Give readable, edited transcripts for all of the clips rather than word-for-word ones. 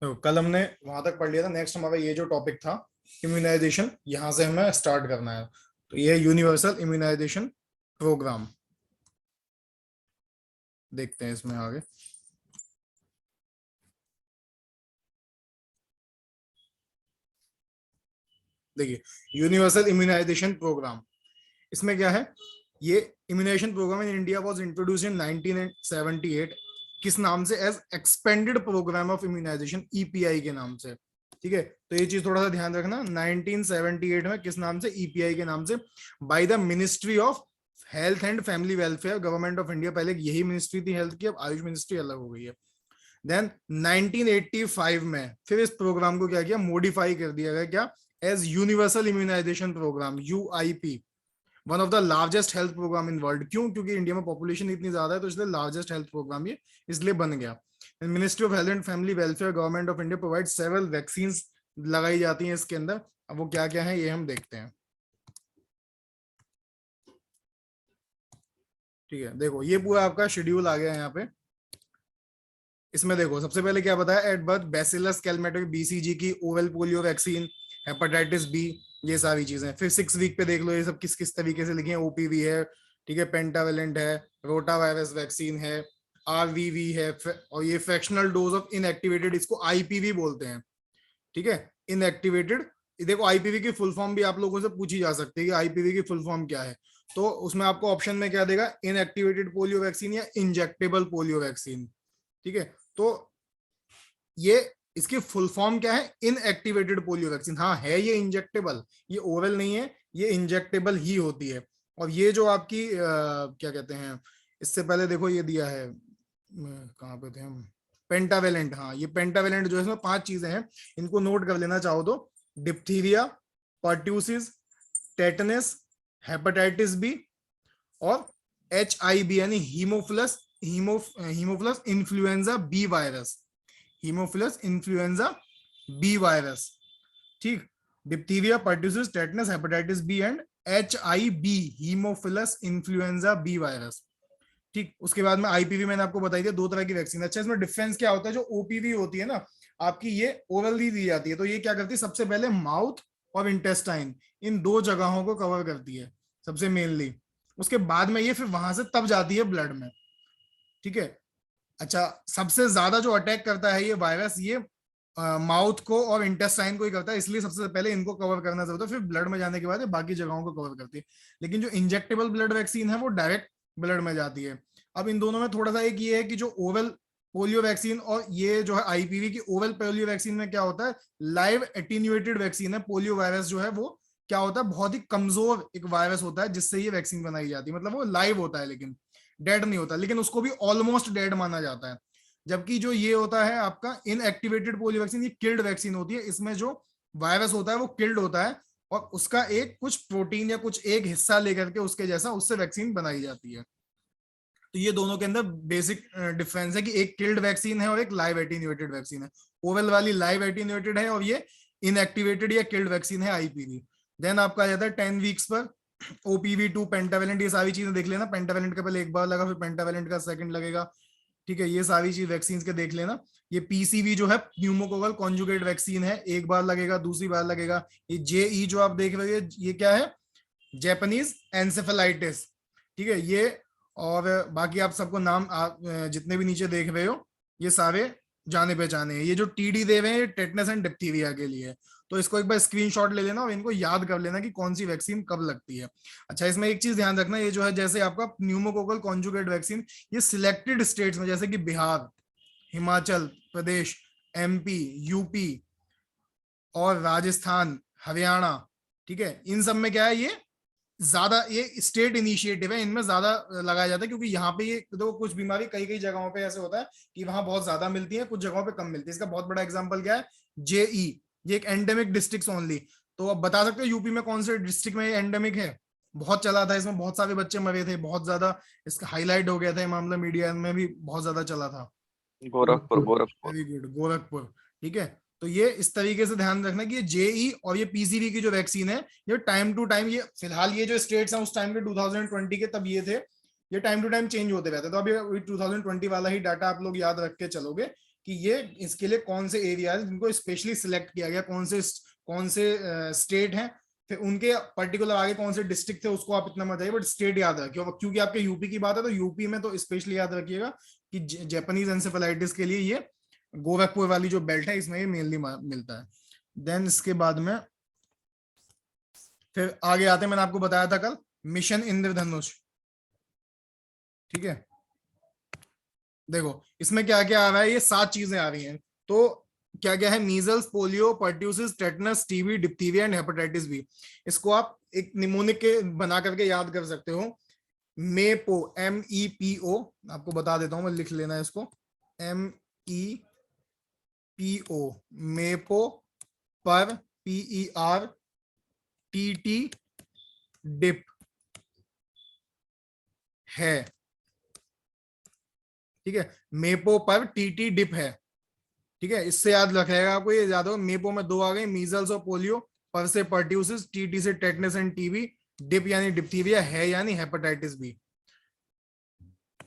तो कल हमने वहां तक पढ़ लिया था। नेक्स्ट हमारा ये जो टॉपिक था इम्यूनाइजेशन, यहाँ से हमें स्टार्ट करना है। तो ये यूनिवर्सल इम्यूनाइजेशन प्रोग्राम देखते हैं इसमें आगे। देखिए, यूनिवर्सल इम्यूनाइजेशन प्रोग्राम, इसमें क्या है? ये immunisation programme in India was introduced in 1978। किस नाम से? As expanded programme of immunisation, EPI के नाम से। ठीक है, तो ये चीज थोड़ा सा ध्यान रखना। 1978 में किस नाम से? ईपीआई के नाम से, by the ministry of health and family welfare, government of India. पहले यही मिनिस्ट्री थी हेल्थ की, अब आयुष मिनिस्ट्री अलग हो गई है। देन 1985 में फिर इस प्रोग्राम को क्या किया? मॉडिफाई कर दिया गया। क्या? As universal immunisation programme, UIP. One of the largest health programme in world. क्यों? क्योंकि इंडिया में पॉपुलेशन इतनी ज्यादा है, तो इसलिए लार्जेस्ट हेल्थ प्रोग्राम ये इसलिए बन गया। Ministry of health and family welfare, government of India provide several vaccine लगाई जाती हैं इसके अंदर। अब वो क्या क्या है ये हम देखते हैं। ठीक है, देखो ये पूरा आपका शेड्यूल आ गया है यहाँ पे। इसमें देखो सबसे पहले क्या बताया? At birth bacillus Calmette BCG की oral polio vaccine, hepatitis B, ये सारी चीजें। फिर 6 वीक पे देख लो ये सब किस किस तरीके से लिखे हैं। ओपीवी है, ठीक है, पेंटावेलेंट है, रोटा वायरस वैक्सीन है, आरवीवी है, और ये फ्रैक्शनल डोज ऑफ इनएक्टिवेटेड, इसको आईपीवी बोलते हैं। ठीक है, इनएक्टिवेटेड। देखो आईपीवी की फुल फॉर्म भी आप लोगों से पूछी जा सकती है कि आईपीवी की फुल फॉर्म क्या है। तो उसमें आपको ऑप्शन में क्या देगा? इनएक्टिवेटेड पोलियो वैक्सीन या इंजेक्टेबल पोलियो वैक्सीन। ठीक है, तो ये इसकी फुल फॉर्म क्या है? Inactivated polio vaccine. हाँ है ये इंजेक्टेबल, ये ओरल नहीं है, ये इंजेक्टेबल ही होती है। और ये जो आपकी क्या कहते हैं, इससे पहले देखो ये दिया है, कहाँ पे थे हम? पेंटावेलेंट। हाँ, ये पेंटावेलेंट जो है, इसमें 5 चीजें हैं, इनको नोट कर लेना चाहो तो। Diphtheria, pertussis, tetanus, hepatitis B, और HIV यानी haemophilus influenza B virus. Haemophilus influenza B virus. ठीक, diphtheria, pertussis, tetanus, hepatitis B and HIV, haemophilus influenza B virus. ठीक, उसके बाद में आईपीवी मैंने आपको बताई थी, 2 तरह की वैक्सीन। अच्छा, इसमें डिफरेंस क्या होता है? जो ओपीवी होती है ना आपकी, ये ओरली दी जाती है। तो ये क्या करती है? सबसे पहले माउथ और इंटेस्टाइन, इन 2 जगहों को कवर करती है सबसे मेनली। उसके बाद में ये फिर वहां से तब जाती है ब्लड में। ठीक है, अच्छा, सबसे ज्यादा जो अटैक करता है ये वायरस, ये माउथ को और इंटेस्टाइन को ही करता है, इसलिए सबसे पहले इनको कवर करना जरूरत है, फिर ब्लड में जाने के बाद बाकी जगहों को कवर करती है। लेकिन जो इंजेक्टेबल ब्लड वैक्सीन है वो डायरेक्ट ब्लड में जाती है। अब इन दोनों में थोड़ा सा एक ये है कि जो ओरल पोलियो वैक्सीन और ये जो है आईपीवी की, ओरल पोलियो वैक्सीन में क्या होता है? लाइव एटीन्यूएटेड वैक्सीन है। पोलियो वायरस जो है वो क्या होता है? बहुत ही कमजोर एक वायरस होता है जिससे ये वैक्सीन बनाई जाती है। मतलब वो लाइव होता है लेकिन डेड नहीं होता, लेकिन उसको भी ऑलमोस्ट डेड माना जाता है। जबकि जो ये होता है आपका इनएक्टिवेटेड पोलियो वैक्सीन, ये किल्ड वैक्सीन होती है। इसमें जो वायरस होता है वो किल्ड होता है, और उसका एक कुछ प्रोटीन या कुछ एक हिस्सा लेकर के उसके जैसा उससे वैक्सीन बनाई जाती है। तो ये दोनों के अंदर बेसिक डिफरेंस है कि एक किल्ड वैक्सीन है और एक लाइव एटीन्यूएटेड वैक्सीन है। ओवल वाली लाइव एटीन्यूएटेड है और ये इनएक्टिवेटेड या किल्ड वैक्सीन है, आईपीवी। देन आपका आ जाता है 10 वीक्स पर OPV2, पेंटावेलेंट। ये सारी चीजें देख लेना। पेंटावेलेंट का पहले एक बार लगा, फिर पेंटावेलेंट का सेकंड लगेगा। ठीक है, ये सारी चीज वैक्सीन के देख लेना। ये पीसीवी जो है न्यूमोकोकल कॉन्जुगेट वैक्सीन है, एक बार लगेगा, दूसरी बार लगेगा। ये JE जो आप देख रहे हो, ये क्या है? Japanese encephalitis. ठीक है, ये और बाकी आप सबको नाम जितने भी नीचे देख रहे हो ये सारे जाने पहचाने हैं। ये जो TD दे रहे हैं टेटनस एंड डिप्थीरिया के लिए। तो इसको एक बार स्क्रीनशॉट ले लेना और इनको याद कर लेना कि कौन सी वैक्सीन कब लगती है। अच्छा, इसमें एक चीज ध्यान रखना, ये जो है जैसे आपका न्यूमोकोकल कॉन्जुगेट वैक्सीन, ये सिलेक्टेड स्टेट्स में जैसे कि बिहार, हिमाचल प्रदेश, MP, UP और राजस्थान, हरियाणा, ठीक है, इन सब में क्या है? ये ज्यादा ये स्टेट इनिशिएटिव है, इनमें ज्यादा लगाया जाता है। क्योंकि यहाँ पे ये तो कुछ बीमारी कई कई जगहों पे ऐसे होता है कि वहां बहुत ज्यादा मिलती है, कुछ जगहों पे कम मिलती है। इसका बहुत बड़ा एग्जांपल क्या है? JE, ये एक एंडेमिक डिस्ट्रिक्ट ओनली। तो अब बता सकते हो यूपी में कौन से डिस्ट्रिक्ट में एंडेमिक है? बहुत चला था, इसमें बहुत सारे बच्चे मरे थे, बहुत ज्यादा इसका हाईलाइट हो गया था, मामला मीडिया में भी बहुत ज्यादा चला था। गोरखपुर गोरखपुर। Very good, Gorakhpur. ठीक है, तो ये इस तरीके से ध्यान रखना कि ये JE और ये PCV की जो वैक्सीन है, ये टाइम टू टाइम, ये फिलहाल ये जो स्टेट्स हैं उस टाइम के 2020 के तब ये थे, ये टाइम टू टाइम चेंज होते रहते। तो अभी 2020 वाला ही डाटा आप लोग याद रख के चलोगे कि ये इसके लिए कौन से एरिया जिनको स्पेशली सिलेक्ट किया गया, कौन से स्टेट हैं, फिर उनके पर्टिकुलर आगे कौन से डिस्ट्रिक्ट थे उसको आप इतना मत जाइए, बट स्टेट याद रखिए, क्योंकि आपके यूपी की बात है तो यूपी में तो स्पेशली याद रखिएगा कि जापानीज एंसेफेलाइटिस के लिए ये गोरखपुर वाली जो बेल्ट है इसमें ये मेनली मिलता है। देन इसके बाद में फिर आगे आते हैं, मैंने आपको बताया था कल मिशन इंद्रधनुष, ठीक है। देखो इसमें क्या क्या आ रहा है, ये 7 चीजें आ रही हैं। तो क्या क्या है, measles, polio, pertussis, tetanus, TB, diphtheria and hepatitis B. इसको आप एक निमोनिक के बना करके याद कर सकते हो। मेपो, MEPO, आपको बता देता हूं मैं, लिख लेना है इसको, MEPO, मेपो, पर, PERTT, डिप है, ठीक है। मेपो पर TT डिप है, ठीक है। इससे याद रखेगा आपको, ये याद हो, मेपो में 2 आ गए, मीजल्स और पोलियो, पर से पर्ट्यूसिस, TT से टेटनस एंड टीबी, डिप यानी डिप्थीरिया, है यानी हेपेटाइटिस बी,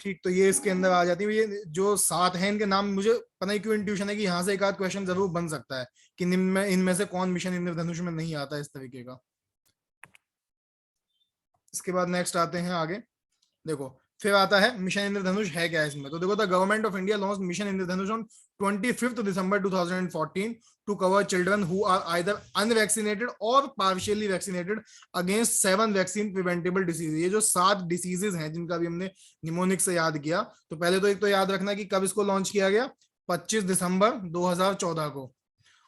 ठीक। तो ये इसके अंदर आ जाती है। ये जो 7 हैं इनके नाम मुझे पता नहीं क्यों इंट्यूशन है कि यहाँ से एक आध क्वेश्चन जरूर बन सकता है कि इनमें से कौन मिशन इंद्रधनुष में नहीं आता, इस तरीके का। इसके बाद नेक्स्ट आते हैं आगे, देखो फिर आता है मिशन इंद्रधनुष है क्या इसमें। तो देखो, the government of India launch mission Indradhanush on 25th December 2014 to cover children who are either unvaccinated or partially vaccinated against 7 vaccine preventable diseases। ये जो 7 डिसीजेज हैं जिनका भी हमने निमोनिक से याद किया, तो पहले तो एक तो याद रखना कि कब इसको लॉन्च किया गया, 25 दिसंबर 2014 को।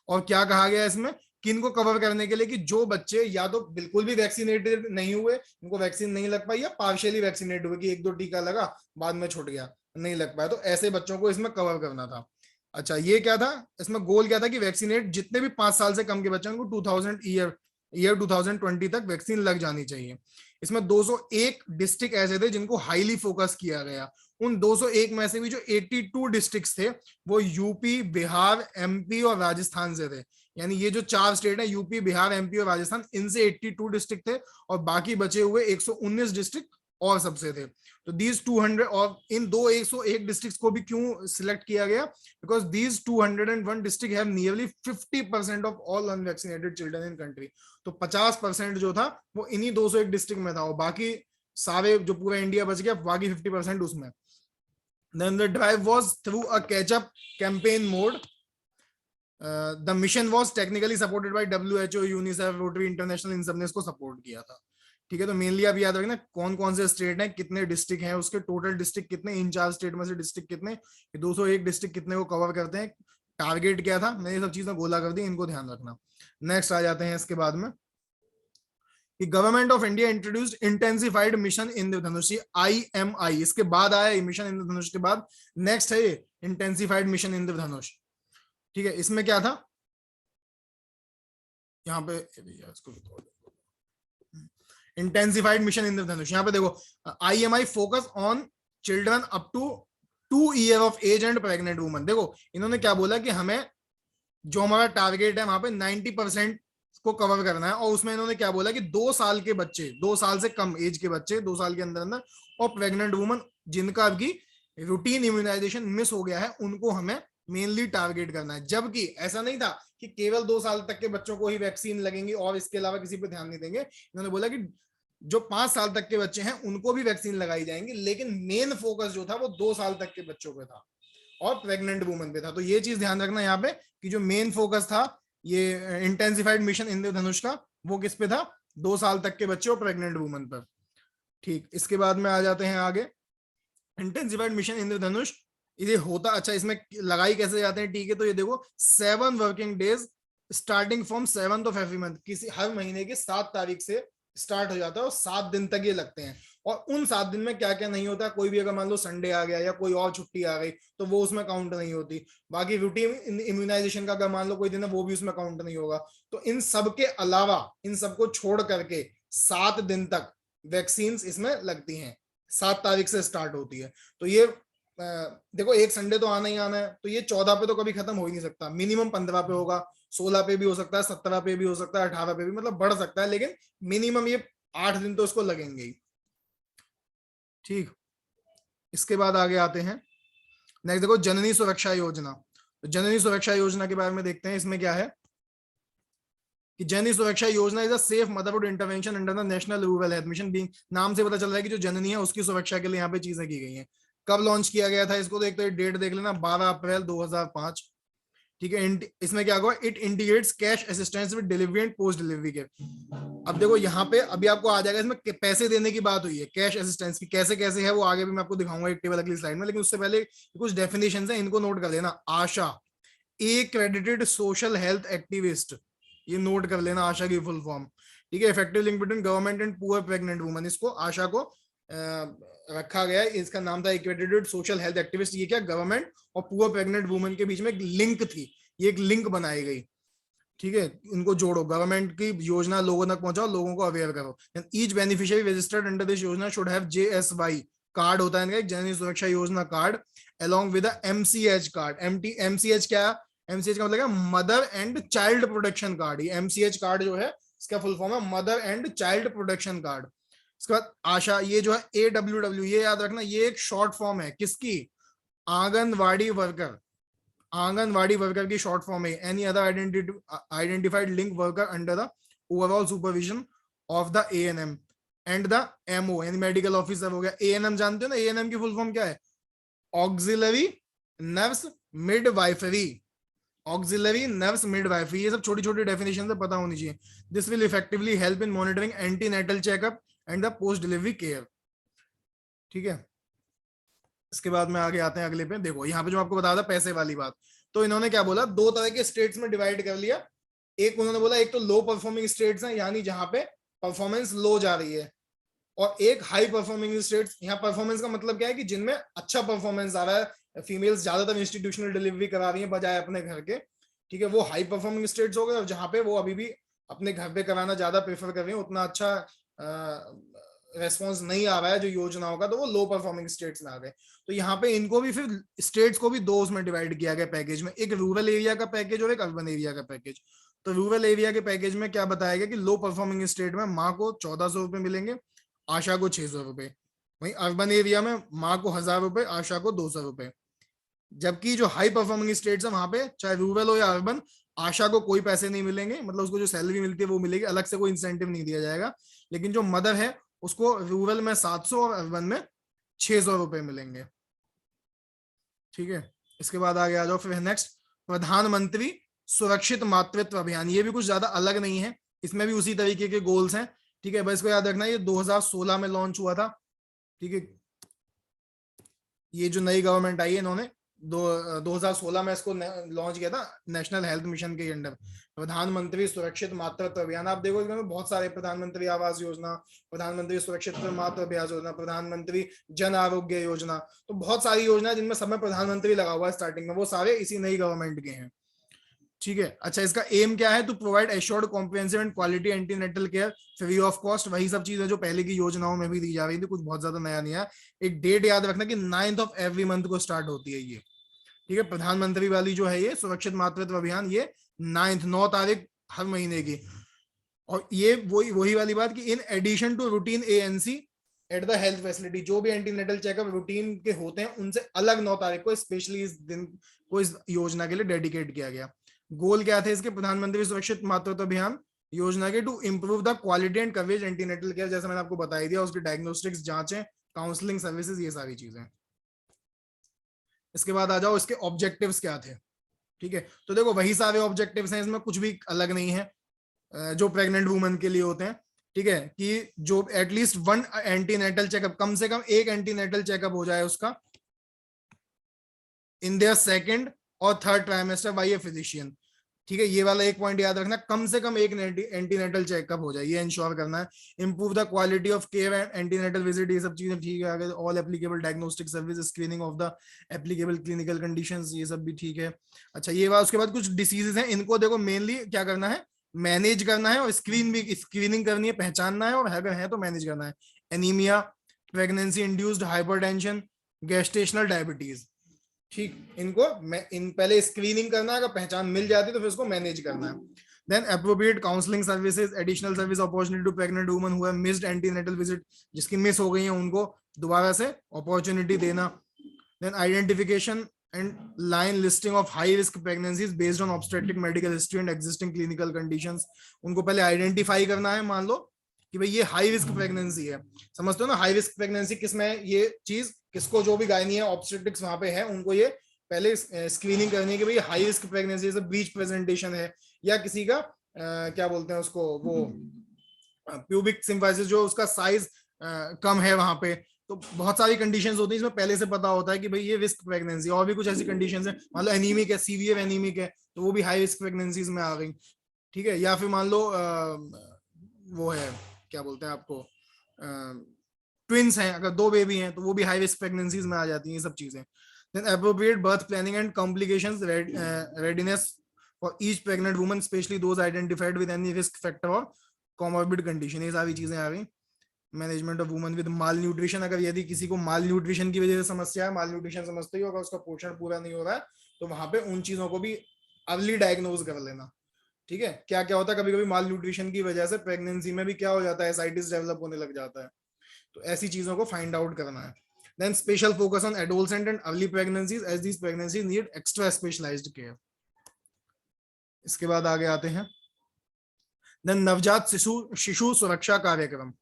और क्या कहा गया इसमें, किन को कवर करने के लिए, कि जो बच्चे या तो बिल्कुल भी वैक्सीनेटेड नहीं हुए, इनको वैक्सीन नहीं लग पाई, या पार्शियली वैक्सीनेटेड हुए कि 1-2 टीका लगा बाद में छूट गया, नहीं लग पाया, तो ऐसे बच्चों को इसमें कवर करना था। अच्छा, ये क्या था इसमें गोल, क्या था कि वैक्सीनेट जितने भी 5 साल से कम के बच्चे उनको 2020 तक वैक्सीन लग जानी चाहिए। इसमें 201 डिस्ट्रिक्ट ऐसे थे जिनको हाईली फोकस किया गया। उन 201 में से भी जो 82 डिस्ट्रिक्ट थे वो यूपी, बिहार, MP और राजस्थान से थे। यानी ये जो 4 स्टेट है, यूपी, बिहार, MP और राजस्थान, इनसे 82 डिस्ट्रिक्ट थे और बाकी बचे हुए 119 डिस्ट्रिक्ट और सबसे थे। तो दीज 200 और इन 101 डिस्ट्रिक्ट्स को भी क्यों सिलेक्ट किया गया, because these 201 district have nearly 50% of all unvaccinated children in country. तो 50% जो था वो इन्हीं 201 डिस्ट्रिक्ट में था, और बाकी सारे जो पूरा इंडिया बच गया, बाकी 50% उसमें। Then the drive was through a catch-up campaign mode. The mission was technically supported by WHO, UNICEF, Rotary International, इन सबने इसको सपोर्ट किया था, ठीक है। तो मेनली आप याद रखना कौन कौन से स्टेट हैं, कितने डिस्ट्रिक्ट हैं, उसके टोटल डिस्ट्रिक्ट कितने, इन 4 स्टेट में से डिस्ट्रिक्ट कितने, 201 डिस्ट्रिक्ट कितने को कवर करते हैं, टारगेट क्या था, मैंने ये सब चीजें गोला कर दी, इनको ध्यान रखना। नेक्स्ट आ जाते हैं इसके बाद में, कि government of India introduced intensified mission Indradhanush, IMI, इसके बाद आया मिशन इंद्रधनुष के बाद नेक्स्ट है ये इंटेंसिफाइड मिशन इंद्रधनुष, ठीक है। इसमें क्या था, यहाँ पे इंटेंसिफाइड मिशन इंद्रधनुष, यहाँ पे देखो, IMI focus on children up to 2 year of age and pregnant woman. देखो इन्होंने क्या बोला कि हमें जो हमारा टारगेट है वहां पे 90% को कवर करना है, और उसमें इन्होंने क्या बोला कि 2 साल के बच्चे, 2 साल से कम एज के बच्चे, 2 साल के अंदर अंदर, और प्रेग्नेंट वुमन जिनका भी रूटीन इम्यूनाइजेशन मिस हो गया है, उनको हमें मेनली टारगेट करना है। जबकि ऐसा नहीं था कि केवल 2 साल तक के बच्चों को ही वैक्सीन लगेंगी और इसके अलावा किसी पे ध्यान नहीं देंगे। इन्होंने बोला कि जो 5 साल तक के बच्चे हैं उनको भी वैक्सीन लगाई जाएंगी, लेकिन मेन फोकस जो था वो 2 साल तक के बच्चों पे था और प्रेग्नेंट वुमन पे था। तो ये चीज ध्यान रखना यहाँ पे कि जो मेन फोकस था ये इंटेंसिफाइड मिशन इंद्रधनुष का, वो किस पे था, 2 साल तक के बच्चे और प्रेग्नेंट वुमन पर, ठीक। इसके बाद में आ जाते हैं आगे, इंटेंसिफाइड मिशन इंद्रधनुष ये होता, अच्छा इसमें लगाई कैसे जाते हैं, ठीक है। तो ये देखो 7 working days starting from 7th of every month, किसी हर महीने की 7 तारीख से स्टार्ट हो जाता है और 7 दिन तक ये लगते हैं। और उन 7 दिन में क्या क्या नहीं होता, कोई भी अगर मान लो संडे आ गया या कोई और छुट्टी आ गई तो वो उसमें काउंट नहीं होती। बाकी रूटीन इम्यूनाइजेशन का अगर मान लो कोई दिन है वो भी उसमें काउंट नहीं होगा। तो इन सब के अलावा, इन सबको छोड़ करके 7 दिन तक वैक्सीन इसमें लगती हैं, 7 तारीख से स्टार्ट होती है। तो ये देखो एक संडे तो आना ही आना है, तो ये 14 पे तो कभी खत्म हो ही नहीं सकता, मिनिमम 15 पे होगा, 16 पे भी हो सकता है, 17 पे भी हो सकता है, 18 पे भी, मतलब बढ़ सकता है, लेकिन मिनिमम ये 8 दिन तो इसको लगेंगे ही, ठीक। इसके बाद आगे आते हैं नेक्स्ट, देखो जननी सुरक्षा योजना। तो जननी सुरक्षा योजना के बारे में देखते हैं। इसमें क्या है कि जननी सुरक्षा योजना is a safe motherhood intervention under the national rural health mission. Being, नाम से पता चल रहा है कि जो जननी है उसकी सुरक्षा के लिए यहाँ पे चीजें की गई हैं। कब लॉन्च किया गया था इसको, तो एक तो डेट देख लेना, 12 अप्रैल 2005। ठीक है, इसमें क्या होगा, it integrates cash assistance with delivery and post delivery के। अब देखो यहाँ पे अभी आपको आ जाएगा, इसमें पैसे देने की बात हुई है, कैश असिस्टेंस की कैसे कैसे है वो आगे भी मैं आपको दिखाऊंगा एक टेबल अगली स्लाइड में। लेकिन उससे पहले कुछ डेफिनेशन है, इनको नोट कर लेना। आशा, ए क्रेडिटेड सोशल हेल्थ एक्टिविस्ट, ये नोट कर लेना आशा की फुल फॉर्म। ठीक है, effective link between government and poor pregnant woman, इसको आशा को रखा गया है। इसका नाम था एक्रेडिटेड सोशल हेल्थ एक्टिविस्ट। ये क्या, गवर्नमेंट और पुअर प्रेग्नेंट वुमन के बीच में एक लिंक थी, ये एक लिंक बनाई गई। ठीक है, इनको जोड़ो, गवर्नमेंट की योजना लोगों तक पहुंचाओ, लोगों को अवेयर करो। Each beneficiary registered under this योजना शुड हैव JSY कार्ड, होता है इनका एक जननी सुरक्षा योजना card, along with a MCH card. MCH क्या है, MCH का मतलब है mother and child protection card. ये MCH कार्ड जो है इसका फुल फॉर्म है mother and child protection card. इसके बाद आशा, ये जो है AWW, ये याद रखना, ये एक शॉर्ट फॉर्म है किसकी, आंगनवाड़ी वर्कर। आंगनवाड़ी वर्कर की शॉर्ट फॉर्म है। Any other identified link worker under the overall supervision of the ANM and the MO, यानी मेडिकल ऑफिसर हो गया। ANM जानते हो ना, ANM की फुल फॉर्म क्या है, auxiliary nurse midwifery. Auxiliary nurse midwifery, ये सब छोटी छोटी डेफिनेशन से पता होनी चाहिए। This will effectively help in monitoring antenatal checkup and the post delivery care. ठीक है, इसके बाद में आगे आते हैं अगले पे। देखो यहाँ पे जो आपको बताया था पैसे वाली बात, तो इन्होंने क्या बोला, दो तरह के स्टेट्स में डिवाइड कर लिया। एक उन्होंने बोला, एक तो लो परफॉर्मिंग स्टेट्स हैं, यानी जहां पे परफॉर्मेंस लो जा रही है, और एक हाई परफॉर्मिंग स्टेट्स। यहाँ परफॉर्मेंस का मतलब क्या है कि जिनमें अच्छा परफॉर्मेंस आ रहा है, फीमेल्स ज्यादातर इंस्टीट्यूशनल डिलीवरी करा रही है बजाय अपने घर के। ठीक है, वो हाई परफॉर्मिंग स्टेट्स हो गए, और जहां पे वो अभी भी अपने घर पे कराना ज्यादा प्रेफर कर रही है, उतना अच्छा रेस्पॉन्स नहीं आ रहा है जो योजनाओं का, तो वो लो परफॉर्मिंग स्टेट्स में आ गए। तो यहाँ पे इनको भी फिर स्टेट्स को भी दो उसमें डिवाइड किया गया पैकेज में, एक रूरल एरिया का पैकेज और एक अर्बन एरिया का पैकेज। तो रूरल एरिया के पैकेज में क्या बताया गया कि लो परफॉर्मिंग स्टेट में माँ को 1400 रुपए मिलेंगे, आशा को 600 रुपए। वहीं अर्बन एरिया में माँ को 1000 रुपए, आशा को 200 रुपए। जबकि जो हाई परफॉर्मिंग स्टेट्स है वहां पे चाहे रूरल हो या अर्बन, आशा को कोई पैसे नहीं मिलेंगे, मतलब उसको जो सैलरी मिलती है वो मिलेगी, अलग से कोई इंसेंटिव नहीं दिया जाएगा। लेकिन जो मदर है उसको रूरल में 700 और अर्बन में 600 रुपए मिलेंगे। ठीक है, इसके बाद आगे आ जाओ फिर नेक्स्ट, प्रधानमंत्री सुरक्षित मातृत्व अभियान। ये भी कुछ ज्यादा अलग नहीं है, इसमें भी उसी तरीके के गोल्स हैं। ठीक है, बस इसको याद रखना, ये 2016 में लॉन्च हुआ था। ठीक है, ये जो नई गवर्नमेंट आई है इन्होंने 2016 में इसको लॉन्च किया था नेशनल हेल्थ मिशन के अंडर, प्रधानमंत्री सुरक्षित मातृत्व अभियान। आप देखो इसमें बहुत सारे, प्रधानमंत्री आवास योजना, प्रधानमंत्री सुरक्षित मातृ अभ्यास योजना, प्रधानमंत्री जन आरोग्य योजना, तो बहुत सारी योजना जिनमें सब में प्रधानमंत्री लगा हुआ है स्टार्टिंग में, वो सारे इसी नई गवर्नमेंट के हैं। ठीक है, अच्छा, इसका एम क्या है, to provide assured comprehensive and quality antenatal care free of cost. वही सब चीजें जो पहले की योजनाओं में भी दी जा रही थी, कुछ बहुत ज्यादा नया नहीं है। एक डेट याद रखना कि 9th ऑफ एवरी मंथ को स्टार्ट होती है ये। ठीक है, प्रधानमंत्री वाली जो है ये सुरक्षित मातृत्व अभियान, ये 9 तारीख हर महीने की। और ये वही वाली बात कि in addition to routine ANC at the health facility, जो भी एंटीनेटल चेकअप रूटीन के होते हैं उनसे अलग 9 तारीख को स्पेशली इस दिन को इस योजना के लिए डेडिकेट किया गया। गोल क्या थे इसके, प्रधानमंत्री सुरक्षित मातृत्व अभियान योजना के, to improve the quality and coverage antenatal care, जैसे मैंने आपको बताई दिया, उसकी डायग्नोस्टिक्स, जांचें, काउंसलिंग सर्विसेज, ये सारी चीजें। इसके बाद आ जाओ इसके ऑब्जेक्टिव्स क्या थे। ठीक है, तो देखो वही सारे ऑब्जेक्टिव्स हैं, इसमें कुछ भी अलग नहीं है जो प्रेग्नेंट वुमेन के लिए होते हैं। ठीक है, कि जो एटलीस्ट 1 एंटीनेटल चेकअप, कम से कम एक एंटीनेटल चेकअप हो जाए उसका इन देयर 2nd और 3rd trimester bye a physician. ठीक है, ये वाला एक पॉइंट याद रखना, कम से कम एक एंटीनेटल चेकअप हो जाए, ये इंश्योर करना है। Improve the quality of care and antenatal visit, ये सब चीजें ठीक है। आगे all applicable diagnostic service, screening of the applicable clinical conditions, ये सब भी ठीक है। अच्छा, ये बात, उसके बाद कुछ डिसीजेस हैं, इनको देखो मेनली क्या करना है, मैनेज करना है, और स्क्रीनिंग करनी है, पहचानना है, और अगर है तो मैनेज करना है। Anaemia, pregnancy induced hypertension, gestational diabetes. ठीक, इनको पहले स्क्रीनिंग करना है, अगर पहचान मिल जाती है तो फिर उसको मैनेज करना है। Then appropriate counselling services, additional service opportunity to pregnant woman who have missed antenatal visit, जिसकी मिस हो गई है उनको दोबारा से अपॉर्चुनिटी देना। Then identification and line listing of high risk pregnancies based on obstetric medical history and existing clinical conditions. उनको पहले आइडेंटिफाई करना है, मान लो कि भाई ये हाई रिस्क प्रेगनेंसी है, समझते हो ना, हाई रिस्क प्रेगनेंसी किसमें, ये चीज किसको, जो भी गायनी है ऑब्स्टेट्रिक्स वहां पे है, उनको ये पहले स्क्रीनिंग करनी है कि भाई हाई रिस्क प्रेगनेंसी जैसे ब्रीच प्रेजेंटेशन है, या किसी का क्या बोलते हैं उसको, वो प्यूबिक सिम्फाइसिस जो उसका साइज कम है वहां पे, तो बहुत सारी कंडीशंस होती हैं इसमें पहले से पता होता है कि भाई ये रिस्क प्रेगनेंसी। और भी कुछ ऐसी कंडीशंस है, मान लो एनीमिक है, सीवियर एनीमिक है, तो वो भी हाई रिस्क प्रेगनेंसीज में आ गई, ठीक है। या फिर मान लो वो है, क्या बोलते हैं आपको, ट्विंस हैं, अगर 2 बेबी हैं तो वो भी हाई रिस्क प्रेगनेंसीज में आ जाती हैं ये सब चीजें। Then appropriate birth planning and complications readiness for each pregnant woman specially those identified with any risk factor और कॉमॉर्बिड कंडीशन, ये सारी चीजें आ गई। Management of woman with malnutrition, अगर यदि किसी को माल न्यूट्रिशन की वजह से समस्या है, माल न्यूट्रिशन समझते ही होगा, उसका पोषण पूरा नहीं हो रहा है, तो वहां पे उन चीजों को भी अर्ली डायग्नोज कर लेना, ठीक है। क्या क्या होता है कभी कभी माल न्यूट्रिशन की वजह से प्रेगनेंसी में भी क्या हो जाता है, एसाइटिस डेवलप होने लग जाता है, तो ऐसी चीजों को फाइंड आउट करना है। Then special focus on adolescent and early pregnancies as these pregnancies need extra specialised care. इसके बाद आगे आते हैं, देन नवजात शिशु सुरक्षा कार्यक्रम।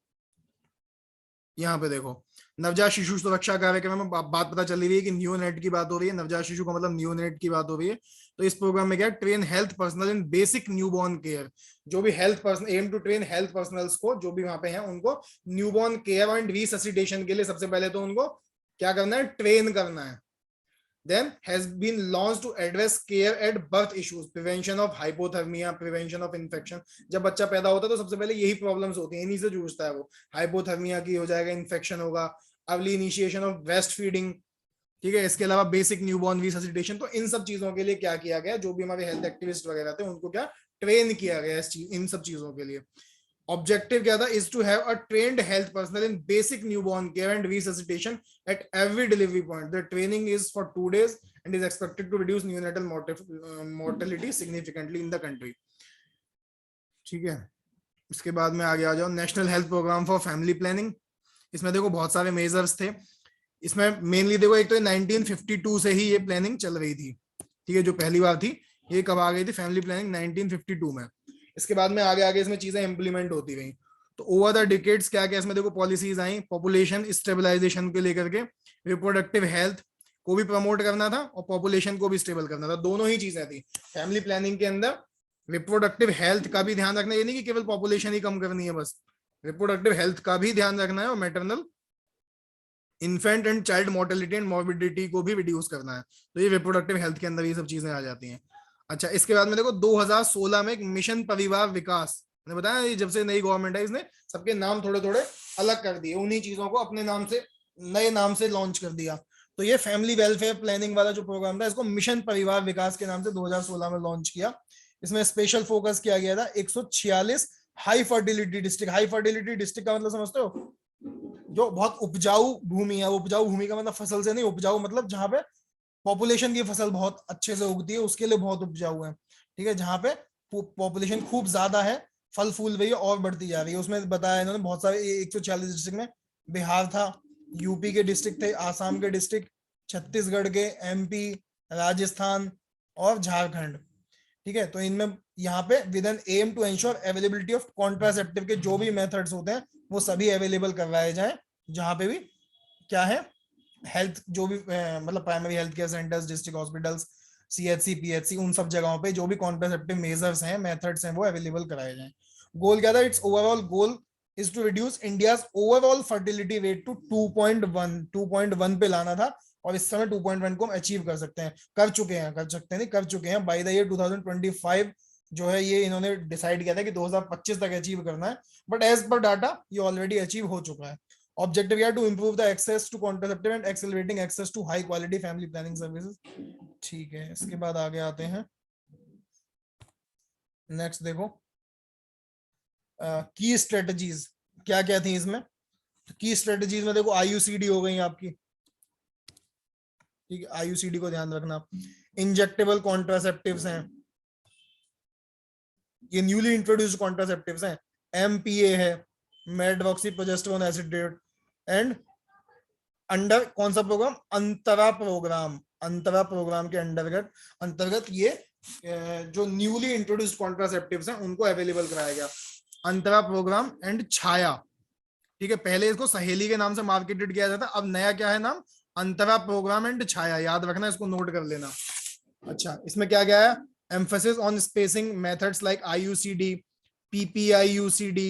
यहाँ पे देखो, नवजात शिशु सुरक्षा कार्यक्रम में बात पता चल रही है कि न्यूनेट की बात हो रही है, नवजात शिशु का मतलब न्यूनेट की बात हो रही है। तो इस प्रोग्राम में क्या है, train health personnel in basic newborn care, जो भी health person, aim to train health personnels को, जो भी वहां पे हैं, उनको न्यूबॉर्न केयर एंड रिससिटेशन के लिए सबसे पहले तो उनको क्या करना है, ट्रेन करना है। Then has been launched to address care at birth issues, prevention of hypothermia, prevention of infection। जब बच्चा पैदा होता है तो सबसे पहले यही प्रॉब्लम्स होती हैं, इन्हीं से जूझता है वो, हाइपोथर्मिया की हो जाएगा, इन्फेक्शन होगा, early initiation of breast feeding, ठीक है। इसके अलावा बेसिक न्यूबॉर्न रिससिटेशन, तो इन सब चीजों के लिए क्या किया गया, जो भी हमारे हेल्थ एक्टिविस्ट वगैरह थे उनको क्या ट्रेन किया गया इन सब चीजों के लिए। ऑब्जेक्टिव क्या था, is to have a trained health personnel in basic newborn care and resuscitation at every delivery point. The training is for 2 days and is expected to reduce neonatal mortality significantly in the country, ठीक है। इसके बाद में आगे आ जाओ, national health programme for family planning. इसमें देखो बहुत सारे मेजर्स थे, इसमें मेनली देखो एक तो 1952 से ही ये प्लानिंग चल रही थी, ठीक है, जो पहली बार थी ये कब आ गई थी, फैमिली प्लानिंग 1952 में। इसके बाद में आगे आगे इसमें चीजें इंप्लीमेंट होती गई। तो ओवर द डिकेड्स क्या क्या इसमें देखो पॉलिसीज आई, पॉपुलेशन स्टेबलाइजेशन को लेकर के, रिप्रोडक्टिव हेल्थ को भी प्रमोट करना था और पॉपुलेशन को भी स्टेबल करना था, दोनों ही चीजें थी फैमिली प्लानिंग के अंदर। रिप्रोडक्टिव हेल्थ का भी ध्यान रखना, ये नहीं कि केवल पॉपुलेशन ही कम करनी है बस, रिप्रोडक्टिव हेल्थ का भी ध्यान रखना है, और maternal infant and child mortality and morbidity को भी रिड्यूस करना है। तो ये रिप्रोडक्टिव हेल्थ के अंदर ये सब चीजें आ जाती हैं। अच्छा, इसके बाद में देखो 2016 में एक मिशन परिवार विकास, मैंने बताया ये जब से नई गवर्नमेंट है इसने सबके नाम थोड़े थोड़े अलग कर दिए, उन्हीं चीजों को अपने नाम से, नए नाम से लॉन्च कर दिया। तो ये फैमिली वेलफेयर प्लानिंग वाला जो प्रोग्राम था, इसको मिशन परिवार विकास के नाम से 2016 में लॉन्च किया। इसमें स्पेशल फोकस किया गया था 146 high fertility district. High fertility district का मतलब समझते हो, जो बहुत उपजाऊ भूमि है, उपजाऊ भूमि का मतलब फसल से नहीं, उपजाऊ मतलब जहां पे पॉपुलेशन की फसल बहुत अच्छे से उगती है, उसके लिए बहुत उपजाऊ है, ठीक है। जहां पे पॉपुलेशन खूब ज्यादा है, फल फूल रही है और बढ़ती जा रही है। उसमें बताया इन्होंने बहुत सारे 146 डिस्ट्रिक्ट में, बिहार था, यूपी के डिस्ट्रिक्ट थे, आसाम के डिस्ट्रिक्ट, छत्तीसगढ़ के, एमपी, राजस्थान और झारखंड, ठीक है। तो इनमें यहाँ पे with an aim to ensure availability of contraceptive के जो भी मेथड्स होते हैं वो सभी अवेलेबल करवाए जाए, जहां पे भी क्या है हेल्थ, जो भी मतलब primary health care centres, district hospitals, CHC, PHC, उन सब जगहों पे जो भी कॉन्ट्रासेप्टिव मेजर्स हैं, मेथड्स हैं, वो अवेलेबल कराए जाएं। गोल क्या था, its overall goal is to reduce India's overall fertility rate to 2.1 पे लाना था, और इस समय 2.1 को हम अचीव कर सकते हैं, कर चुके हैं बाय द ईयर 2025 जो है ये इन्होंने डिसाइड किया था कि 2025 तक अचीव करना है, बट एज पर डाटा ये ऑलरेडी अचीव हो चुका है। ऑब्जेक्टिव है to improve the access to contraceptive and accelerating access to high quality family planning services, ठीक है। इसके बाद आगे आते हैं, नेक्स्ट देखो की स्ट्रेटजीज क्या क्या थी इसमें। की स्ट्रेटजीज में देखो आईयूसीडी हो गई आपकी, ठीक है, आईयूसीडी को ध्यान रखना। इंजेक्टेबल कॉन्ट्रासेप्टिव्स हैं, ये न्यूली इंट्रोड्यूस्ड कॉन्ट्रासेप्टिव्स हैं, एमपीए है, मेडॉक्सीप्रोजेस्टेरोन एसिडेट, एंड अंडर कौन सा प्रोग्राम, अंतरा प्रोग्राम, अंतरा प्रोग्राम के अंतर्गत ये जो न्यूली इंट्रोड्यूस्ड कॉन्ट्रासेप्टिव्स हैं उनको अवेलेबल कराया गया। अंतरा प्रोग्राम एंड छाया, ठीक है, पहले इसको सहेली के नाम से मार्केटेड किया जाता, अब नया क्या है नाम, अंतरा प्रोग्राम एंड छाया, याद रखना, इसको नोट कर लेना। अच्छा, इसमें क्या क्या है, emphasis on spacing methods like IUCD, PPIUCD,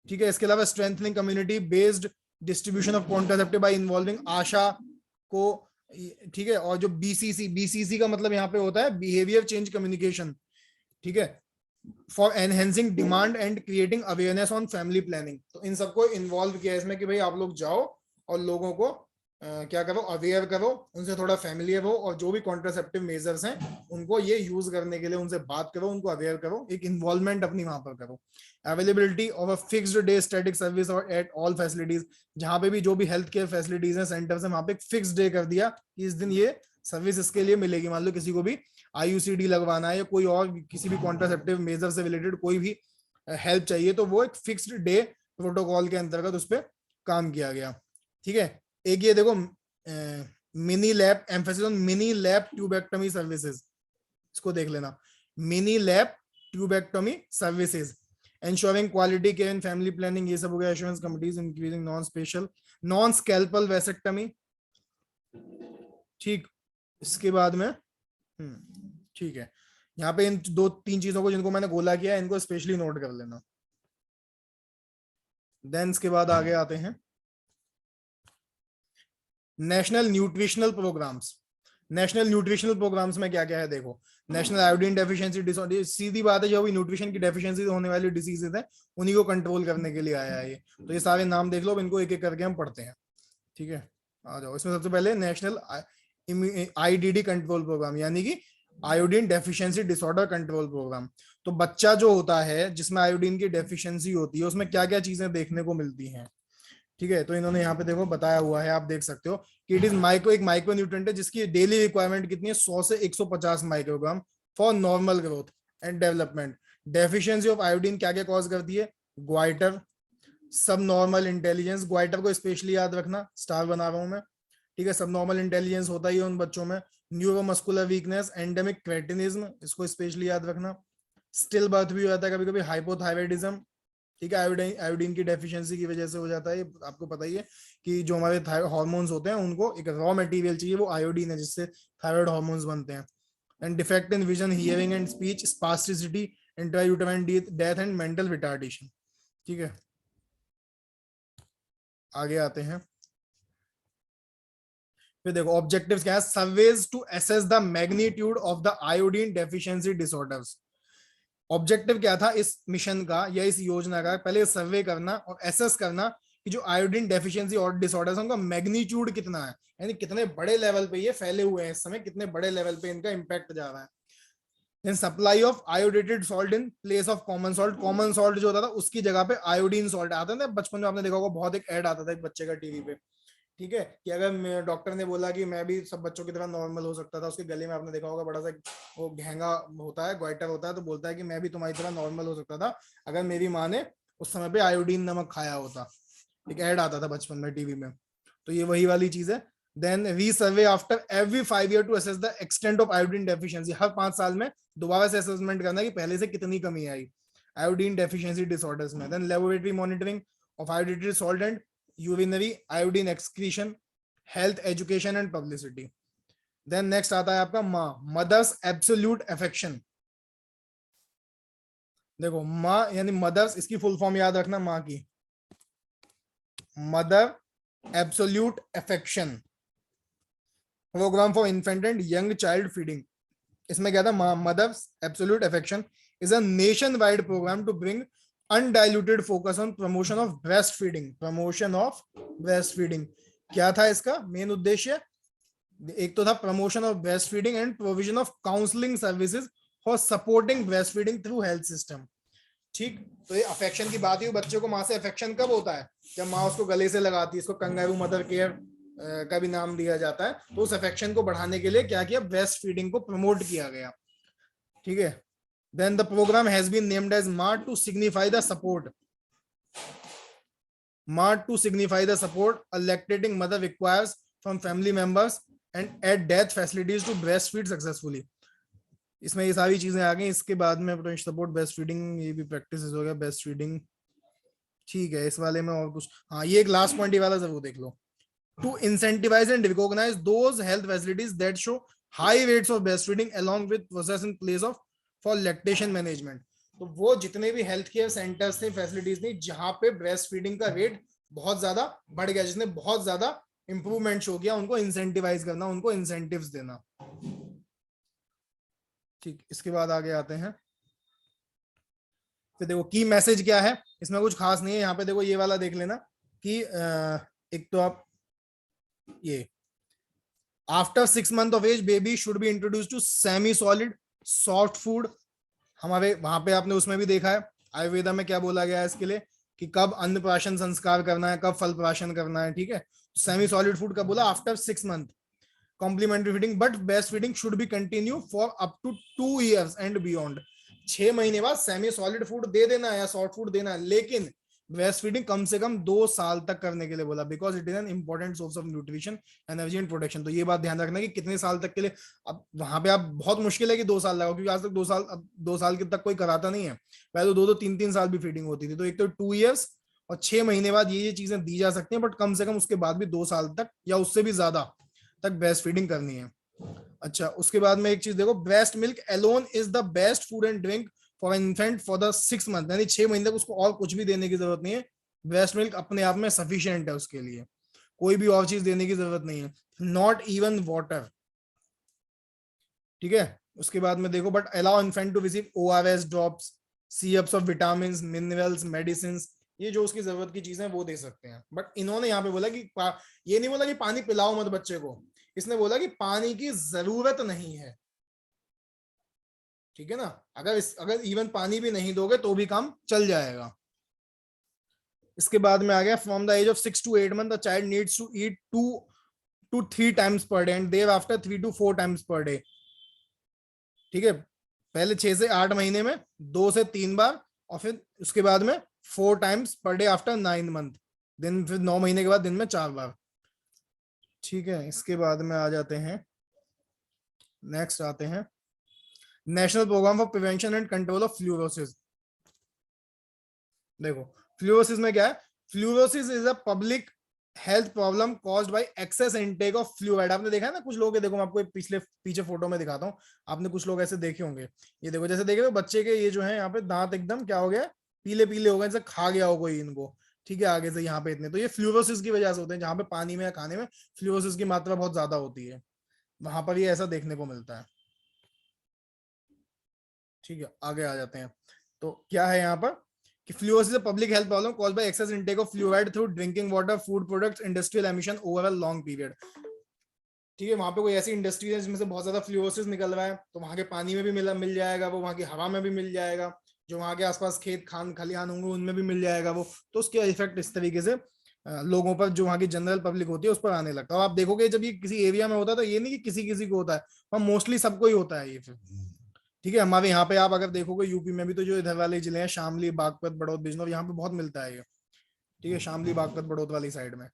ठीक है, इसके अलावा strengthening community based distribution of contraceptive by involving ASHA को, ठीक है, और जो BCC का मतलब यहाँ पे होता है बिहेवियर चेंज कम्युनिकेशन, ठीक है, for enhancing demand and creating awareness on family planning. तो इन सबको इन्वॉल्व किया इसमें कि भाई आप लोग जाओ और लोगों को क्या करो, अवेयर करो, उनसे थोड़ा फैमिलियर हो, और जो भी कॉन्ट्रासेप्टिव मेजर्स हैं उनको ये यूज करने के लिए उनसे बात करो, उनको अवेयर करो, एक इन्वॉल्वमेंट अपनी वहां पर करो। Availability of a fixed day static service और एट ऑल फैसिलिटीज, जहां पे भी जो भी हेल्थ केयर फैसिलिटीज हैं सेंटर से, वहां पे फिक्स्ड डे कर दिया कि इस दिन ये सर्विस इसके लिए मिलेगी। मान लो किसी को भी IUCD लगवाना है या कोई और किसी भी कॉन्ट्रासेप्टिव मेजर से रिलेटेड कोई भी हेल्प चाहिए, तो वो एक फिक्स्ड डे प्रोटोकॉल के अंतर्गत उस पर काम किया गया। ठीक है, एक ये देखो mini lab, emphasis on mini lab tubectomy services, इसको देख लेना, mini lab tubectomy services, ensuring quality care in family planning, ये सब हो गया। Assurance committees, increasing non special non scalpel vasectomy, ठीक, इसके बाद में ठीक है, यहाँ पे इन 2-3 चीजों को जिनको मैंने गोला किया है इनको स्पेशली नोट कर लेना। देन इसके बाद आगे आते हैं national nutritional programmes. National nutritional programmes में क्या क्या है देखो, नेशनल आयोडीन डेफिशिएंसी डिसऑर्डर, सीधी बात है, जो भी न्यूट्रिशन की डेफिशिएंसी होने वाली डिजीजेज है उन्हीं को कंट्रोल करने के लिए आया है ये। तो ये सारे नाम देख लो, इनको एक एक करके हम पढ़ते हैं, ठीक है, आ जाओ। इसमें सबसे पहले नेशनल IDD कंट्रोल प्रोग्राम, यानी कि iodine deficiency disorder control programme. तो बच्चा जो होता है जिसमें आयोडीन की डेफिशिएंसी होती है उसमें क्या क्या चीजें देखने को मिलती हैं, ठीक है। तो इन्होंने यहाँ पे देखो बताया हुआ है, आप देख सकते हो कि इट इज एक माइक्रो न्यूट्रिएंट है जिसकी डेली रिक्वायरमेंट कितनी है, 100 से 150 microgram for normal growth and development. Deficiency of iodine क्या क्या कॉज करती है, ग्वाइटर, सब नॉर्मल इंटेलिजेंस, ग्वाइटर को स्पेशली याद रखना, स्टार बना रहा हूं मैं, ठीक है, सब नॉर्मल इंटेलिजेंस होता ही है उन बच्चों में। न्यूरोमस्कुलर वीकनेस, एंडेमिक क्रेटिनिज्म, इसको स्पेशली याद रखना। स्टिल बर्थ भी हो जाता है कभी कभी, हाइपोथायराइडिज्म, ठीक है, आयोडीन की डेफिशिएंसी की वजह से हो जाता है, आपको पता ही है कि जो हमारे हार्मोन्स होते हैं उनको एक रॉ मटेरियल चाहिए, वो आयोडीन है जिससे थायराइड हार्मोन्स बनते हैं। And defect in vision, hearing and speech, spasticity, intrauterine death and mental retardation, ठीक है। आगे आते हैं, फिर देखो ऑब्जेक्टिव्स क्या है, surveys to assess the magnitude of the iodine deficiency disorders. Objective क्या था इस मिशन का या इस योजना का, पहले सर्वे करना और एसेस करना कि जो आयोडीन डेफिशिएंसी और डिसऑर्डर्स उनका मैग्नीट्यूड कितना है, यानी कितने बड़े लेवल पे ये फैले हुए हैं इस समय, कितने बड़े लेवल पे इनका इंपैक्ट जा रहा है। Then supply of iodated salt in place of common salt, common salt जो होता था उसकी जगह पे आयोडीन सॉल्ट आता था। बचपन में आपने देखा होगा बहुत एक ऐड आता था एक बच्चे का टीवी पे, ठीक है, कि अगर डॉक्टर ने बोला कि मैं भी सब बच्चों की तरह नॉर्मल हो सकता था, उसके गले में आपने देखा होगा बड़ा सा वो घेंगा होता है, ग्वाइटर होता है, तो बोलता है कि मैं भी तुम्हारी तरह नॉर्मल हो सकता था अगर मेरी माँ ने उस समय पे आयोडीन नमक खाया होता। एक ऐड आता था बचपन में टीवी में, तो ये वही वाली चीज है। Then resurvey after every 5 years to assess the extent of iodine deficiency, हर 5 साल में दोबारा से असेसमेंट करना कि पहले से कितनी कमी आई आयोडीन डेफिशिएंसी डिसऑर्डर्स में। Then laboratory monitoring of iodated salt and urinary iodine excretion, health education and publicity. Then next आता है आपका माँ, मदर्स एब्सोल्यूट अफेक्शन। देखो माँ यानी मदर्स, इसकी फुल फॉर्म याद रखना माँ की, mother absolute affection, programme for infant and young child feeding. इसमें क्या था, mother's absolute affection is a nationwide programme to bring undiluted focus on promotion of breast feeding, promotion of breast feeding. क्या था इसका main उद्देश्य, एक तो था promotion of breast feeding and provision of counselling services for supporting breast feeding through health system, ठीक। तो ये अफेक्शन की बात है, बच्चे को माँ से अफेक्शन कब होता है, जब माँ उसको गले से लगाती है, इसको कंगारू मदर केयर का भी नाम दिया जाता है। तो उस अफेक्शन को बढ़ाने के लिए क्या किया, ब्रेस्ट फीडिंग को प्रमोट किया गया, ठीक है। Then the programme has been named as MAA to signify the support, MAA to signify the support a lactating mother requires from family members and at death facilities to breast feed successfully. इसमें ये सारी चीजें आ गई। इसके बाद में पोटेंशियल सपोर्ट ब्रेस्ट फीडिंग, ये भी प्रैक्टिस हो गया ब्रेस्ट फीडिंग, ठीक है। इस वाले में और कुछ, हाँ ये एक लास्ट पॉइंट ये वाला जरूर देख लो। To incentivise and recognise those health facilities that show high rates of breast feeding along with process in place of for lactation management. तो वो जितने भी हेल्थ केयर सेंटर्स थे, फैसिलिटीज थी, जहां पे ब्रेस्ट फीडिंग का रेट बहुत ज्यादा बढ़ गया, जिसने बहुत ज्यादा इंप्रूवमेंट हो गया, उनको इंसेंटिवाइज करना, उनको इंसेंटिव्स देना, ठीक। इसके बाद आगे आते हैं। फिर देखो की मैसेज क्या है, इसमें कुछ खास नहीं है। यहाँ पे देखो ये वाला देख लेना कि एक तो आप ये after 6 months of age baby should be introduce to semi solid soft food. हमारे वहां पे आपने उसमें भी देखा है आयुर्वेदा में क्या बोला गया है इसके लिए कि कब अन्नप्राशन संस्कार करना है, कब फल प्राशन करना है, ठीक है। सेमी सॉलिड फूड का बोला after 6 months। Complementary feeding but breast feeding should be continue for up to 2 years and beyond. 6 महीने बाद सेमी सॉलिड फूड दे देना है या सॉफ्ट फूड देना है, लेकिन ब्रेस्ट फीडिंग कम से कम 2 साल तक करने के लिए बोला, because it is an important source of nutrition, energy and protection. तो ये बात ध्यान रखना कि कितने साल तक के लिए। अब वहां पे आप बहुत मुश्किल है कि 2 साल लगाओ, क्योंकि आज तक 2 साल, अब 2 साल के तक कोई कराता नहीं है। पहले तो 2 3 साल भी फीडिंग होती थी। तो एक तो 2 years और 6 महीने बाद ये चीजें दी जा सकती हैं, बट कम से कम उसके बाद भी 2 साल तक या उससे भी ज्यादा तक ब्रेस्ट फीडिंग करनी है। अच्छा, उसके बाद में एक चीज देखो, breast milk alone is the best food and drink for infant for the 6 months। यानी 6 महीने तक उसको और कुछ भी देने की जरूरत नहीं है। ब्रेस्ट मिल्क अपने आप में सफिशिएंट है उसके लिए, कोई भी और चीज देने की जरूरत नहीं है, नॉट इवन वाटर, ठीक है। उसके बाद में देखो, but allow infant to receive ORS drops, syrups of vitamin, minerals, medicine, ये जो उसकी जरूरत की चीजें वो दे सकते हैं। बट इन्होंने यहाँ पे बोला कि ये नहीं बोला कि पानी पिलाओ मत बच्चे को, इसने बोला कि पानी की जरूरत नहीं है, ठीक है ना। अगर इवन पानी भी नहीं दोगे तो भी काम चल जाएगा। इसके बाद में आ गया, from the age of 6 to 8 months the child needs to eat 2 to 3 times per day and thereafter 3 to 4 times per day, ठीक है। पहले 6 से 8 महीने में 2 से 3 बार, और फिर उसके बाद में 4 times per day after 9 months, दिन फिर 9 महीने के बाद दिन में 4 बार, ठीक है। इसके बाद में आ जाते हैं, नेक्स्ट आते हैं, national programme for prevention and control of fluorosis. देखो फ्लूरोसिस में क्या है, fluorosis is a public health problem caused by excess intake of fluid. आपने देखा है ना कुछ लोग, देखो मैं आपको एक पीछे फोटो में दिखाता हूँ, आपने कुछ लोग ऐसे देखे होंगे। ये देखो, जैसे देखे बच्चे के ये जो है यहाँ पे दांत एकदम क्या हो गया, पीले पीले हो गए, जैसे खा गया हो कोई इनको, ठीक है, आगे से यहाँ पे इतने। तो ये फ्लूरोसिस की वजह से होते हैं, जहाँ पे पानी में या खाने में फ्लूरोसिस की मात्रा बहुत ज्यादा होती है, वहां पर ये ऐसा देखने को मिलता है, ठीक है। आगे आ जाते हैं, तो क्या है यहाँ पर कि fluorosis is a public health problem caused by excess intake of fluid through drinking water, food products, industrial emission over a long period, ठीक है। वहां पे कोई ऐसी इंडस्ट्री है जिसमें से बहुत ज्यादा फ्लूरोसिस निकल रहा है, तो वहां के पानी में भी मिल जाएगा वो, वहां की हवा में भी मिल जाएगा, जो वहां के आसपास खेत खान खलिहान होंगे उनमें भी मिल जाएगा वो। तो उसके इफेक्ट इस तरीके से लोगों पर, जो वहां की जनरल पब्लिक होती है उस पर आने लगता है। आप देखोगे जब ये किसी एरिया में होता है तो ये नहीं कि किसी किसी को होता है, और मोस्टली सबको ही होता है ये फिर, ठीक है। हमारे यहाँ पे आप अगर देखोगे यूपी में भी, तो जो इधर वाले जिले हैं शामली, बागपत, बड़ौद, बिजनौर, यहाँ पे बहुत मिलता है ये, ठीक है, शामली, बागपत, बड़ौद वाली साइड में।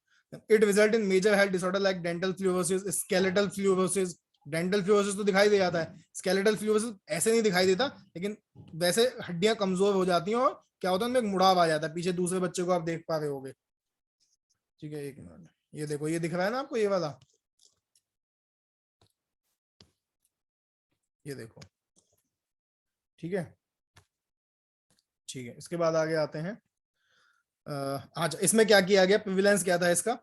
It result in major health disorder like dental fluorosis, skeletal fluorosis. Dental fluorosis तो दिखाई दे जाता है, स्केलेटल फ्लूरोसिस ऐसे नहीं दिखाई देता, लेकिन वैसे हड्डियां कमजोर हो जाती हैं और क्या होता है उनमें एक मुड़ाव आ जाता है। पीछे दूसरे बच्चे को आप देख पा रहे होगे, ठीक है, एक मिनट, ये देखो, ये दिख रहा है ना आपको, ये वाला, ये देखो, ठीक है, ठीक है। इसके बाद आगे आते हैं। अच्छा, इसमें क्या किया गया, प्रिविलेंस क्या था इसका,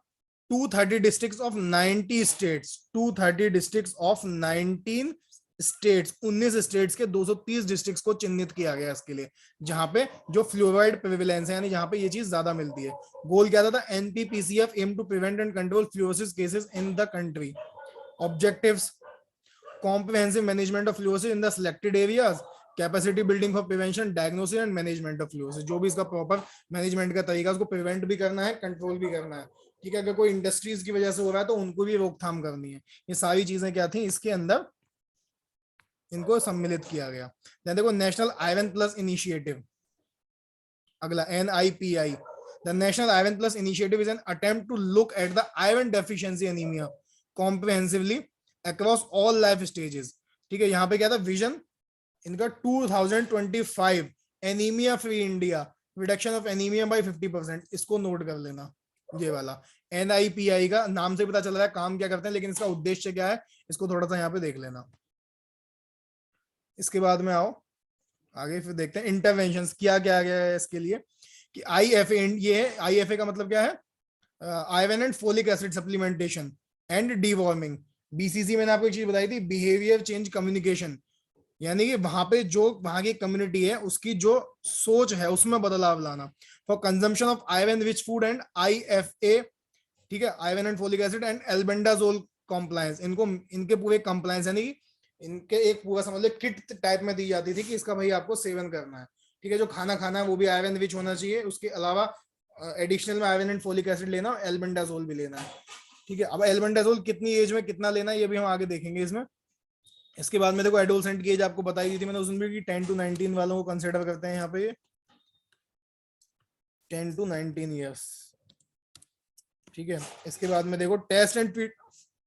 230 districts of 90 states, 230 districts of 19 states, 19 states के 230 डिस्ट्रिक्ट्स को चिन्हित किया गया इसके लिए, जहां पे जो फ्लोराइड प्रिविलेंस है, यानी जहां पे ये चीज ज्यादा मिलती है। गोल क्या था, NPPCF aim to prevent and control fluorosis cases in the country. Objectives, comprehensive management of fluorosis in the selected areas, capacity building for prevention, diagnosis and management of fluorosis. जो भी इसका प्रॉपर मैनेजमेंट का तरीका, उसको prevent भी करना है, control भी करना है, ठीक है। अगर कोई इंडस्ट्रीज की वजह से हो रहा है तो उनको भी रोकथाम करनी है। ये सारी चीजें क्या थी इसके अंदर, इनको सम्मिलित किया गया। देखो नेशनल आयरन प्लस इनिशिएटिव, अगला NIPI, the national iron plus initiative is an attempt to look at the iron deficiency anaemia comprehensively across all life stages. ठीक है, यहाँ पे क्या था विजन इनका 2025 anaemia free India, reduction of anaemia by 50%, इसको note कर लेना ये वाला। NIPI का नाम से पता चल रहा है काम क्या करते हैं, लेकिन इसका उद्देश्य क्या है इसको थोड़ा सा यहाँ पे देख लेना। इसके बाद में आओ आगे फिर देखते हैं इंटरवेंशंस क्या क्या गया है इसके लिए कि IFA, ये है IFA का मतलब क्या है, iron and folic acid supplementation and deworming. BCC मैंने आपको एक चीज बताई थी, बिहेवियर चेंज कम्युनिकेशन, यानी कि वहां पे जो वहां की कम्युनिटी है उसकी जो सोच है उसमें बदलाव लाना। For consumption of iron rich food and IFA, ठीक है, iron and folic acid and albendazole compliance, इनको इनके पूरे कंप्लायंस यानी कि इनके एक पूरा समझ लो किट टाइप में दी जाती थी कि इसका भाई आपको सेवन करना है। ठीक है, जो खाना खाना है वो भी आयरन रिच होना चाहिए, उसके अलावा एडिशनल में आयरन एंड फोलिक एसिड लेना, एल्बेंडाजोल भी लेना है। ठीक है, अब एल्बेंडाजोल कितनी एज में कितना लेना है ये भी हम आगे देखेंगे इसमें। इसके बाद में देखो एडोलसेंट की एज आपको बताई दी थी मैंने उसमें भी 10 to 19 वालों को कंसिडर करते हैं यहाँ पे, 10 to 19 ईयर्स। ठीक है, इसके बाद में देखो test and treat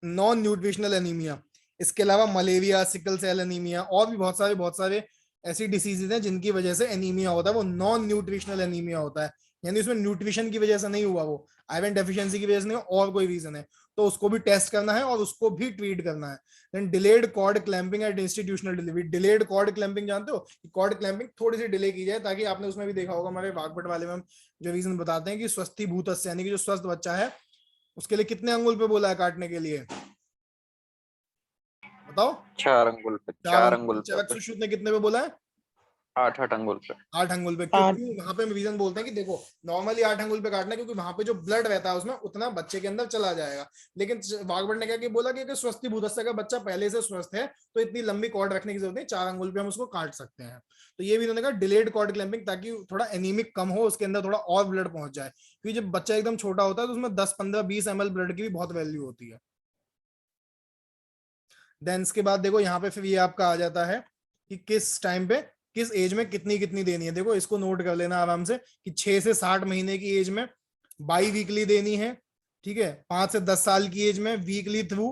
non nutritional anaemia, इसके अलावा मलेरिया, सिकल सेल एनीमिया और भी बहुत सारे ऐसी डिसीजेज हैं जिनकी वजह से एनीमिया होता है, वो नॉन न्यूट्रिशनल एनीमिया होता है, यानी उसमें न्यूट्रिशन की वजह से नहीं हुआ, वो आयरन डेफिशिएंसी की वजह से नहीं और कोई रीजन है, तो उसको भी टेस्ट करना है और उसको भी ट्रीट करना है। Then delayed cord clamping at institutional delivery, delayed cord clamping जानते हो, कॉर्ड क्लैंपिंग थोड़ी सी डिले की जाए, ताकि आपने उसमें भी देखा होगा हमारे वागभट वाले में हम जो रीजन बताते हैं कि स्वस्थी भूतस्य यानी कि जो स्वस्थ बच्चा है उसके लिए कितने अंगुल पे बोला है काटने के लिए, बताओ? 4 अंगुल पे, 4 अंगुल पे, चरकसुश्रुत ने कितने पे बोला है? 8 अंगुल पे। 8 अंगुल पे, क्योंकि वहां पे रीजन बोलते हैं कि देखो नॉर्मली 8 अंगुल पे काटना है क्योंकि वहां पे जो ब्लड रहता है उसमें उतना बच्चे के अंदर चला जाएगा, लेकिन वागभट ने क्या कि बोला कि स्वस्थ भूतस्य का बच्चा पहले से स्वस्थ है तो इतनी लंबी कॉर्ड रखने की जरूरत नहीं, 4 अंगुल पे हम उसको काट सकते हैं। तो ये भी उन्होंने कहा डिलेड कॉर्ड क्लैंपिंग, ताकि थोड़ा एनीमिक कम हो, उसके अंदर थोड़ा और ब्लड पहुंच जाए, क्योंकि जब बच्चा एकदम छोटा होता है तो उसमें 10-15-20 ml ब्लड की भी बहुत वैल्यू होती है। देन इसके बाद देखो यहाँ पे फिर ये आपका आ जाता है कि किस टाइम पे किस एज में कितनी कितनी देनी है। देखो इसको नोट कर लेना आराम से कि 6 से 60 महीने की एज में बाई वीकली देनी है। ठीक है, 5 से 10 साल की एज में weekly through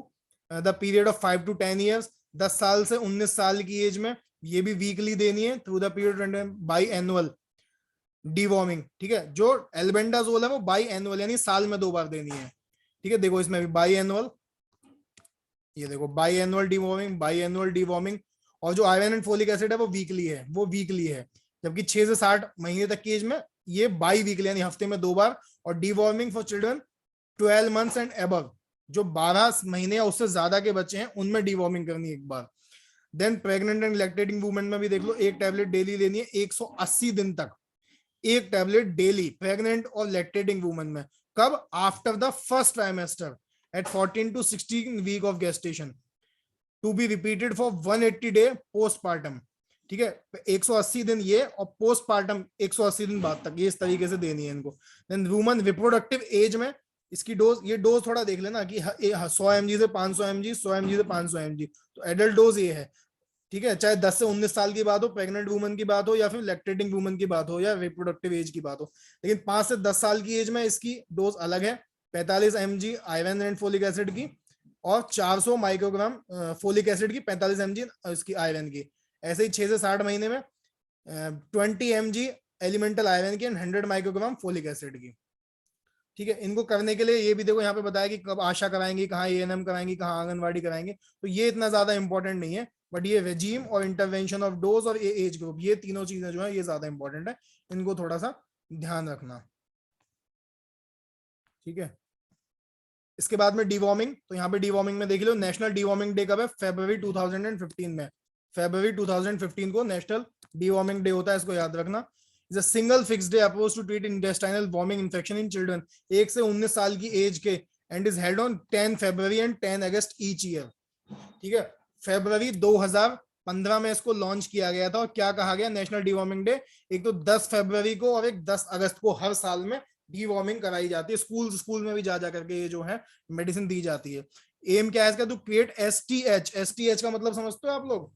the period of 5 to 10 years, 10 साल से 19 साल की एज में ये भी वीकली देनी है through the period by annual deworming. ठीक है, जो एल्बेंडाजोल है वो बाई एनुअल यानी साल में 2 बार देनी है। ठीक है, देखो इसमें भी बाई एनुअल, ये देखो by annual deworming, by annual deworming. और जो आयरन एंड फोलिक एसिड है वो वीकली है, वो वीकली है, जबकि 6 से 60 महीने तक की एज में ये बाई वीकली यानी हफ्ते में 2 बार। और deworming for children 12 months and above, जो 12 महीने या उससे ज्यादा के बच्चे हैं उनमें डीवॉर्मिंग करनी है एक बार। Then pregnant and lactating women में भी देख लो, एक टैबलेट डेली लेनी है 180 दिन तक, एक टैबलेट डेली प्रेग्नेंट और लैक्टेटिंग वुमेन में। कब? After the first trimester at 14 to 16 week of gestation, to be repeated for 180 day postpartum। ठीक है, 180 दिन ये और पोस्टपार्टम 180 दिन बाद तक, ये इस तरीके से देनी है इनको। देन वुमन रिप्रोडक्टिव एज में इसकी डोज, ये डोज थोड़ा देख लेना कि 100 mg से 500 mg, 100 mg से 500 mg, तो एडल्ट डोज ये है। ठीक है, चाहे 10 से 19 साल की बात हो, प्रेग्नेंट वुमन की बात हो, या फिर लैक्टेटिंग वुमन की बात हो, या रिप्रोडक्टिव एज की बात हो, लेकिन 5 से 10 साल की एज में इसकी डोज अलग है, 45 mg iron and folic acid की और 400 माइक्रोग्राम फोलिक एसिड की, 45 mg इसकी आयरन की। ऐसे ही 6 से 60 महीने में 20 mg एलिमेंटल आयरन की एंड 100 माइक्रोग्राम फोलिक एसिड की। ठीक है, इनको करने के लिए ये भी देखो यहाँ पे बताया कि कब आशा कराएंगे, कहाँ ANM कराएंगे, कहाँ आंगनवाड़ी कराएंगे, तो ये इतना ज्यादा इंपॉर्टेंट नहीं है, बट ये रेजीम और इंटरवेंशन ऑफ डोज और एज ग्रुप, ये तीनों चीजें जो है ये ज्यादा इंपॉर्टेंट है, इनको थोड़ा सा ध्यान रखना। ठीक है, इसके बाद में डिवॉर्मिंग, तो यहाँ पे डिवॉर्मिंग में देख लो नेशनल डिवॉर्मिंग डे कब है? फरवरी 2015 में, फरवरी 2015 को नेशनल डिवॉर्मिंग डे होता है, इसको याद रखना। Is a single fix day approach to treat intestinal worming infection in children 1 से 19 साल की एज के, and is held on 10 February and 10 August each year. ठीक है, फरवरी 2015 में इसको लॉन्च किया गया था, और क्या कहा गया नेशनल डिवॉर्मिंग डे? एक तो 10 फरवरी को और एक 10 अगस्त को हर साल में डीवॉर्मिंग कराई जाती है, स्कूल में भी जा करके ये जो है मेडिसिन दी जाती है। एम क्या है इसका? टू क्रिएट STH का मतलब समझते हो आप लोग?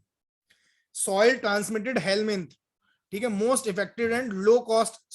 Soil transmitted helminth. ठीक है, most effective and low cost